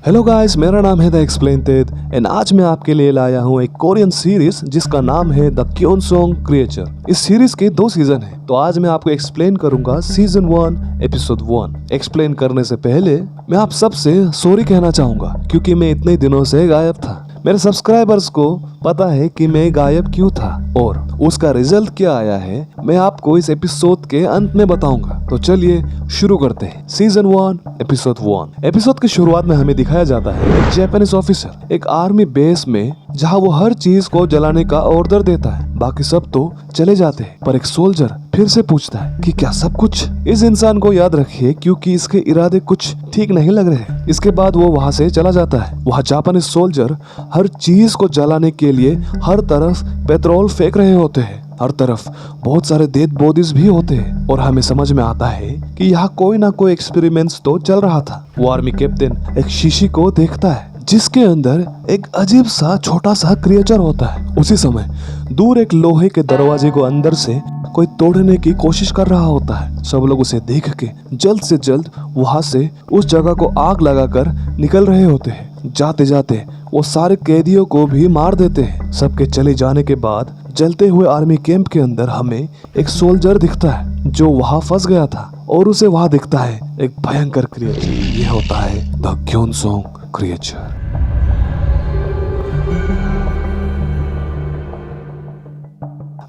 Hello guys, मेरा नाम है द एक्सप्लेनेड एंड आज मैं आपके लिए लाया हूँ एक कोरियन सीरीज जिसका नाम है द क्योनसोंग क्रिएचर। इस सीरीज के 2 सीजन हैं, तो आज मैं आपको एक्सप्लेन करूंगा सीजन 1 एपिसोड 1। एक्सप्लेन करने से पहले मैं आप सबसे सॉरी कहना चाहूंगा क्योंकि मैं इतने दिनों से गायब था। मेरे सब्सक्राइबर्स को पता है कि मैं गायब क्यों था और उसका रिजल्ट क्या आया है, मैं आपको इस एपिसोड के अंत में बताऊंगा। तो चलिए शुरू करते हैं। Season 1 episode 1। एपिसोड की शुरुआत में हमें दिखाया जाता है एक जापानीज ऑफिसर एक आर्मी बेस में, जहां वो हर चीज को जलाने का ऑर्डर देता है। बाकी सब तो चले जाते हैं, पर एक सोल्जर फिर से पूछता है कि क्या सब कुछ। इस इंसान को याद रखिए क्योंकि इसके इरादे कुछ ठीक नहीं लग रहे। इसके बाद वो वहाँ से चला जाता है। वहाँ जापानीज सोल्जर हर चीज को जलाने के लिए हर तरफ पेट्रोल फेंक रहे होते हैं। हर तरफ बहुत सारे डेड बॉडीज भी होते हैं और हमें समझ में आता है कि यहाँ कोई ना कोई एक्सपेरिमेंट्स तो चल रहा था। वो आर्मी कैप्टन एक शीशी को देखता है जिसके अंदर एक अजीब सा छोटा सा क्रिएचर होता है। उसी समय दूर एक लोहे के दरवाजे को अंदर से कोई तोड़ने की कोशिश कर रहा होता है। सब लोग उसे देख के जल्द से जल्द वहां से उस जगह को आग लगाकर निकल रहे होते हैं। जाते जाते वो सारे कैदियों को भी मार देते हैं। सबके चले जाने के बाद जलते हुए आर्मी कैंप के अंदर हमें एक सोल्जर दिखता है जो वहां फंस गया था और उसे वहां दिखता है एक भयंकर क्रिएचर। ये होता है द क्योनसोंग क्रिएचर।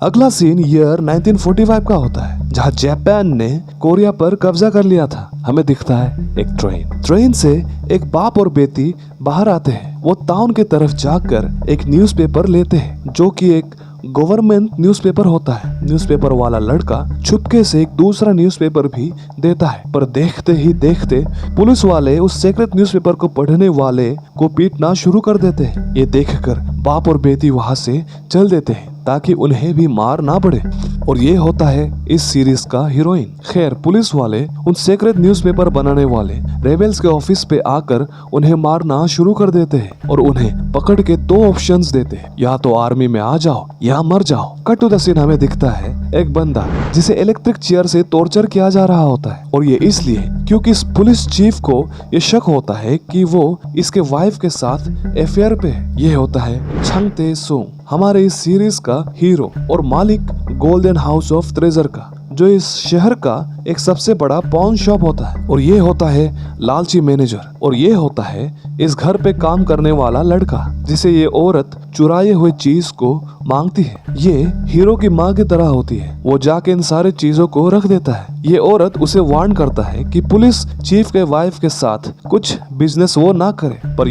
अगला सीन ईयर 1945 का होता है, जहां जापान ने कोरिया पर कब्जा कर लिया था। हमें दिखता है एक ट्रेन से एक बाप और बेटी बाहर आते हैं। वो टाउन की तरफ जाकर एक न्यूज़पेपर लेते हैं जो कि एक गवर्नमेंट न्यूज़पेपर होता है। न्यूज़पेपर वाला लड़का चुपके से एक दूसरा न्यूज़पेपर भी देता है, पर देखते ही देखते पुलिस वाले उस सीक्रेट न्यूज़पेपर को पढ़ने वाले को पीटना शुरू कर देते हैं। ये देखकर बाप और बेटी वहां से चल देते हैं ताकि उन्हें भी मार ना पड़े। और ये होता है इस सीरीज का हीरोइन। खैर, पुलिस वाले उन सीक्रेट न्यूज़पेपर बनाने वाले रेबेल्स के ऑफिस पे आकर उन्हें मारना शुरू कर देते हैं और उन्हें पकड़ के 2 ऑप्शंस देते हैं, या तो आर्मी में आ जाओ या मर जाओ। कट टू द सीन हमें दिखता है एक बंदा जिसे इलेक्ट्रिक चेयर से टॉर्चर किया जा रहा होता है, और ये इसलिए क्योंकि इस पुलिस चीफ को ये शक होता है कि वो इसके वाइफ के साथ अफेयर पे है। ये होता है छंग ते सुंग, हमारे इस सीरीज का हीरो और मालिक गोल्डन हाउस ऑफ ट्रेजर का, जो इस शहर का एक सबसे बड़ा पॉन शॉप होता है। और ये होता है लालची मैनेजर, और ये होता है इस घर पे काम करने वाला लड़का जिसे ये औरत चुराए हुए चीज को मांगती है। ये हीरो की माँ की तरह होती है। वो जाके इन सारे चीजों को रख देता है। ये औरत उसे वार्न करता है कि पुलिस चीफ के वाइफ के साथ कुछ बिजनेस वो ना करे, पर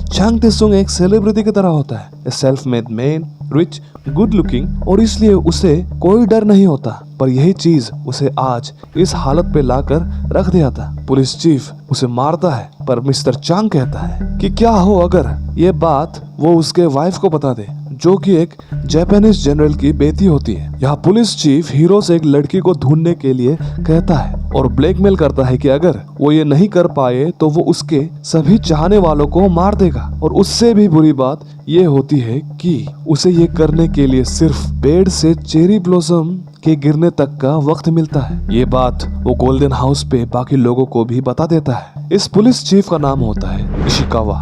छंग ते सुंग एक सेलिब्रिटी की तरह होता है, self made man, rich, good looking, और इसलिए उसे कोई डर नहीं होता। पर यही चीज उसे आज इस हालत पे लाकर रख दिया था। पुलिस चीफ उसे मारता है, पर मिस्टर चांग कहता है कि क्या हो अगर ये बात वो उसके वाइफ को बता दे, जो कि एक जापानीज जनरल की बेटी होती है। यहाँ पुलिस चीफ हीरो से एक लड़की को ढूंढने के लिए कहता है और ब्लैकमेल करता है कि अगर वो ये नहीं कर पाए तो वो उसके सभी चाहने वालों को मार देगा। और उससे भी बुरी बात ये होती है कि उसे ये करने के लिए सिर्फ पेड़ से चेरी ब्लॉसम के गिरने तक का वक्त मिलता है। ये बात वो गोल्डन हाउस पे बाकी लोगों को भी बता देता है। इस पुलिस चीफ का नाम होता है इशिकावा,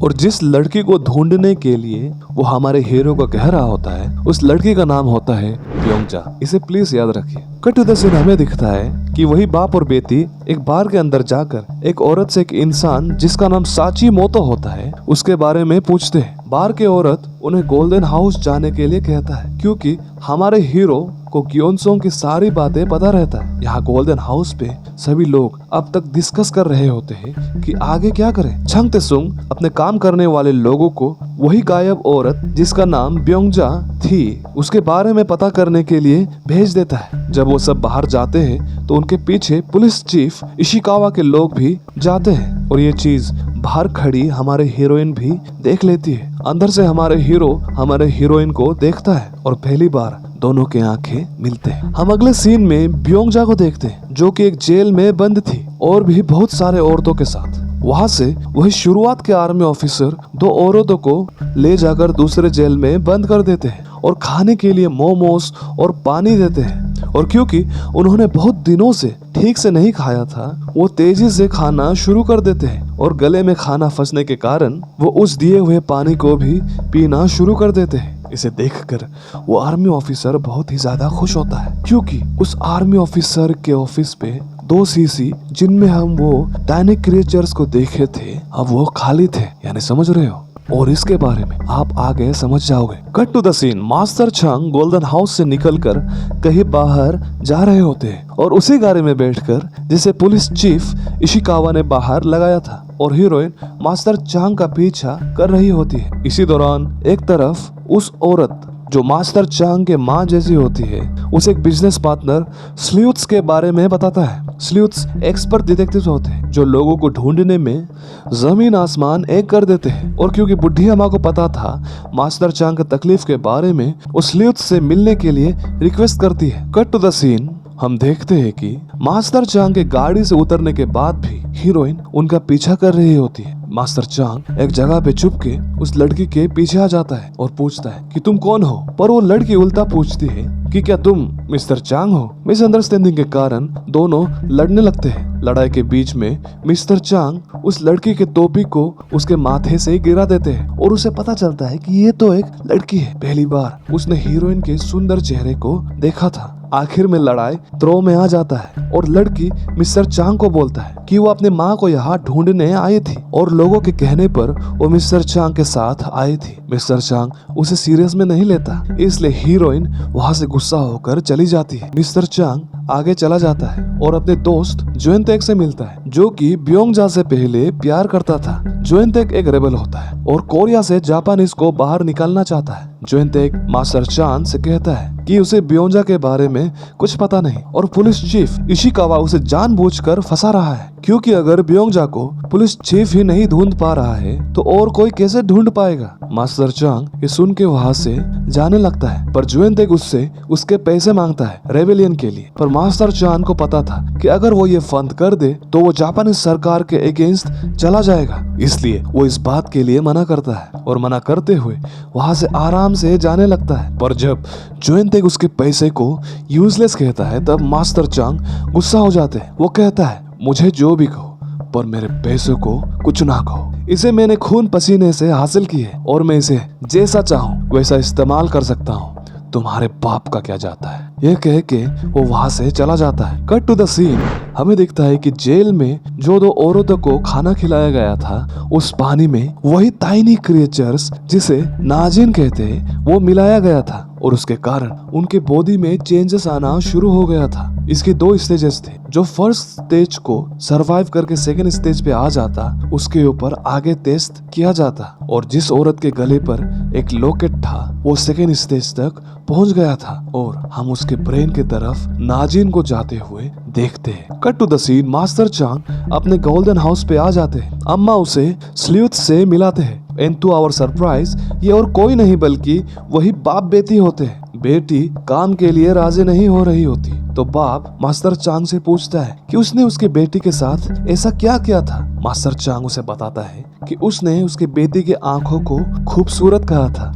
और जिस लड़की को ढूंढने के लिए वो हमारे हीरो को कह रहा होता है, उस लड़की का नाम होता है ब्योंगजा। इसे प्लीज याद रखिए। कट टू द सीन हमें दिखता है कि वही बाप और बेटी एक बार के अंदर जाकर एक औरत से एक इंसान जिसका नाम साची मोतो होता है उसके बारे में पूछते हैं। बार के औरत उन्हें गोल्डन हाउस जाने के लिए कहता है क्योंकि हमारे हीरो को क्योनसोंग की सारी बातें पता रहता है। यहाँ गोल्डन हाउस पे सभी लोग अब तक डिस्कस कर रहे होते हैं कि आगे क्या करें। छंग ते सुंग अपने काम करने वाले लोगों को वही गायब औरत जिसका नाम ब्योंगजा थी उसके बारे में पता करने के लिए भेज देता है। जब वो सब बाहर जाते हैं तो उनके पीछे पुलिस चीफ इशिकावा के लोग भी जाते हैं, और ये चीज बाहर खड़ी हमारे हीरोइन भी देख लेती है। अंदर से हमारे हीरो हमारे हीरोइन को देखता है और पहली बार दोनों के आंखें मिलते हैं। हम अगले सीन में ब्योंगजा को देखते हैं जो कि एक जेल में बंद थी और भी बहुत सारे औरतों के साथ। वहां से वही शुरुआत के आर्मी ऑफिसर 2 औरतों को ले जाकर दूसरे जेल में बंद कर देते हैं और खाने के लिए मोमोस और पानी देते हैं। और क्योंकि उन्होंने बहुत दिनों से ठीक से नहीं खाया था, वो तेजी से खाना शुरू कर देते हैं और गले में खाना फंसने के कारण वो उस दिए हुए पानी को भी पीना शुरू कर देते हैं। इसे देखकर वो आर्मी ऑफिसर बहुत ही ज्यादा खुश होता है, क्योंकि उस आर्मी ऑफिसर के ऑफिस पे 2 शीशी जिनमें हम वो डायनिक क्रिएचर्स को देखे थे, अब वो खाली थे। यानी समझ रहे हो, और इसके बारे में आप आगे समझ जाओगे। Cut to the scene, master Chang golden house से निकलकर कहीं बाहर जा रहे होते हैं और उसी गाड़ी में बैठकर जिसे पुलिस चीफ इशिकावा ने बाहर लगाया था, और हीरोइन मास्टर चंग का पीछा कर रही होती है। इसी दौरान एक तरफ उस औरत जो मास्टर चंग के माँ जैसी होती है, उसे एक बिजनेस पार्टनर स्ल्यूथ्स के बारे में बताता है। स्ल्यूथ्स एक्सपर्ट डिटेक्टिव्स होते हैं जो लोगों को ढूंढने में जमीन आसमान एक कर देते हैं, और क्योंकि बुढ़ी अम्मा को पता था मास्टर चंग की तकलीफ के बारे में, वो स्ल्यूथ्स से मिलने के लिए रिक्वेस्ट करती है। कट टू द सीन, हम देखते हैं कि मास्टर चंग के गाड़ी से उतरने के बाद भी हीरोइन उनका पीछा कर रही होती है। मास्टर चंग एक जगह पे छुप के उस लड़की के पीछे आ जाता है और पूछता है कि तुम कौन हो, पर वो लड़की उल्टा पूछती है कि क्या तुम मिस्टर चंग हो। मिसअंडरस्टैंडिंग के कारण दोनों लड़ने लगते हैं। लड़ाई के बीच में मिस्टर चंग उस लड़की के टोपी को उसके माथे से गिरा देते हैं और उसे पता चलता है कि ये तो एक लड़की है। पहली बार उसने हीरोइन के सुंदर चेहरे को देखा था। आखिर में लड़ाई त्रो में आ जाता है और लड़की मिस्टर चंग को बोलता है कि वो अपने माँ को यहाँ ढूंढने आई थी और लोगों के कहने पर वो मिस्टर चंग के साथ आई थी। मिस्टर चंग उसे सीरियस में नहीं लेता, इसलिए हीरोइन वहाँ से गुस्सा होकर चली जाती है। मिस्टर चंग आगे चला जाता है और अपने दोस्त जोएनतेक से मिलता है, जो कि ब्योंगजा से पहले प्यार करता था। जोएनतेक एक रेबल होता है और कोरिया से जापानीज को बाहर निकालना चाहता है। जोएनतेक मास्टर चांद से कहता है कि उसे ब्योंजा के बारे में कुछ पता नहीं और पुलिस चीफ इशिकावा उसे जानबूझकर फंसा रहा है, क्योंकि अगर ब्योंजा को पुलिस चीफ ही नहीं ढूंढ पा रहा है तो और कोई कैसे ढूंढ पाएगा। मास्टर चांग ये सुन के वहाँ से जाने लगता है, पर जोएनतेक उससे उसके पैसे मांगता है रेबेलियन के लिए। पर मास्टर चांद को पता था कि अगर वो ये फंड कर दे तो वो जापानी सरकार के अगेंस्ट चला जाएगा, इसलिए वो इस बात के लिए मना करता है और मना करते हुए वहाँ से आराम से जाने लगता है। पर जब जोएनतेक उसके पैसे को यूजलेस कहता है तब मास्टर चांग गुस्सा हो जाते हैं। वो कहता है मुझे जो भी कहो पर मेरे पैसों को कुछ ना कहो, इसे मैंने खून पसीने से हासिल की है और मैं इसे जैसा चाहूँ वैसा इस्तेमाल कर सकता हूँ, तुम्हारे बाप का क्या जाता है। यह कह के वो वहाँ से चला जाता है। कट टू द सीन, हमें दिखता है कि जेल में जो 2 औरतों को खाना खिलाया गया था उस पानी में वही टाइनी क्रिएचर्स जिसे नाजिन कहते हैं वो मिलाया गया था और उसके कारण उनके बॉडी में चेंजेस आना शुरू हो गया था। इसके 2 स्टेजेस थे। जो फर्स्ट स्टेज को सरवाइव करके सेकंड स्टेज पे आ जाता उसके ऊपर आगे टेस्ट किया जाता, और जिस औरत के गले पर एक लॉकेट था वो सेकंड स्टेज तक पहुंच गया था और हम उसके ब्रेन की तरफ नाजिन को जाते हुए देखते हैं। Cut to the scene, master Chang अपने गोल्डन हाउस पे आ जाते हैं। अम्मा उसे स्ल्यूथ से मिलाते हैं एंड टू आवर सरप्राइज ये और कोई नहीं बल्कि वही बाप बेटी होते हैं। बेटी काम के लिए राजी नहीं हो रही होती तो बाप मास्टर चांग से पूछता है कि उसने उसके बेटी के साथ ऐसा क्या किया था। मास्टर चांग उसे बताता है कि उसने उसके बेटी के आंखों को खूबसूरत कहा था।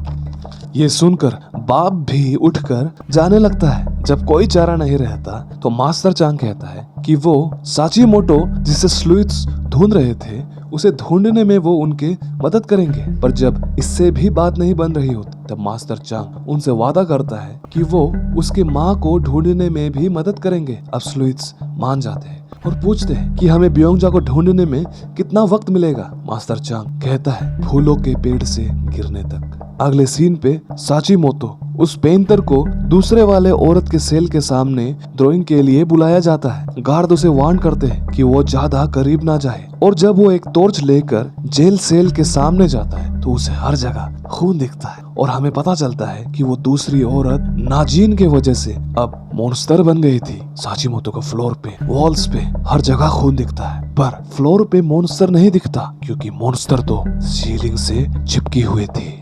ये सुनकर बाप भी उठकर जाने लगता है। जब कोई चारा नहीं रहता तो मास्टर चांग कहता है कि वो साचिमोटो जिसे स्ल्यूथ्स ढूंढ रहे थे उसे ढूंढने में वो उनके मदद करेंगे, पर जब इससे भी बात नहीं बन रही होती तब मास्टर चांग उनसे वादा करता है कि वो उसके माँ को ढूंढने में भी मदद करेंगे। अब स्ल्यूथ्स मान जाते हैं और पूछते हैं कि हमें ब्योंजा को ढूंढने में कितना वक्त मिलेगा। मास्टर चांग कहता है फूलों के पेड़ से गिरने तक। अगले सीन पे साचिमोटो उस पेंटर को दूसरे वाले औरत के सेल के सामने ड्राइंग के लिए बुलाया जाता है। गार्ड उसे वार्न करते हैं कि वो ज्यादा करीब ना जाए, और जब वो एक टॉर्च लेकर जेल सेल के सामने जाता है तो उसे हर जगह खून दिखता है और हमें पता चलता है कि वो दूसरी औरत नाजिन के वजह से अब मॉन्स्टर बन गई थी। साचिमोटो को फ्लोर पे वॉल्स पे हर जगह खून दिखता है, पर फ्लोर पे मॉन्स्टर नहीं दिखता क्योंकि मॉन्स्टर तो सीलिंग से चिपकी हुई थी।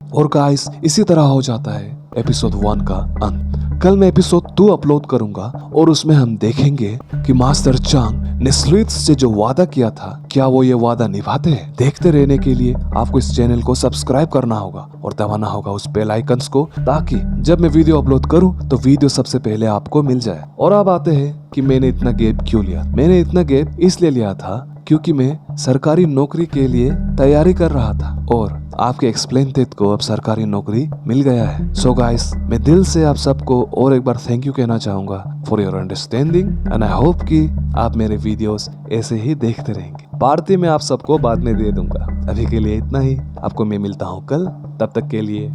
और गाइस इसी तरह हो जाता है एपिसोड 1 का अंत। कल मैं एपिसोड 2 अपलोड करूंगा और उसमें हम देखेंगे कि मास्टर चांग निस्लिथ से जो वादा किया था, क्या वो ये वादा निभाते हैं? देखते रहने के लिए आपको इस चैनल को सब्सक्राइब करना होगा और दबाना होगा उस बेल आइकन्स को, ताकि जब मैं वीडियो अपलोड करूं तो वीडियो सबसे पहले आपको मिल जाए। और अब आते हैं कि मैंने इतना गैप क्यों लिया। मैंने इतना गैप इसलिए लिया था क्योंकि मैं सरकारी नौकरी के लिए तैयारी कर रहा था और आपके एक्सप्लेन टेट को अब सरकारी नौकरी मिल गया है। सो गाइस, मैं दिल से आप सबको और एक बार थैंक यू कहना चाहूंगा for your understanding and I hope कि आप मेरे वीडियोस ऐसे ही देखते रहेंगे। पार्टी में आप सबको बाद में दे दूंगा। अभी के लिए इतना ही। आपको मैं मिलता हूँ कल, तब तक के लिए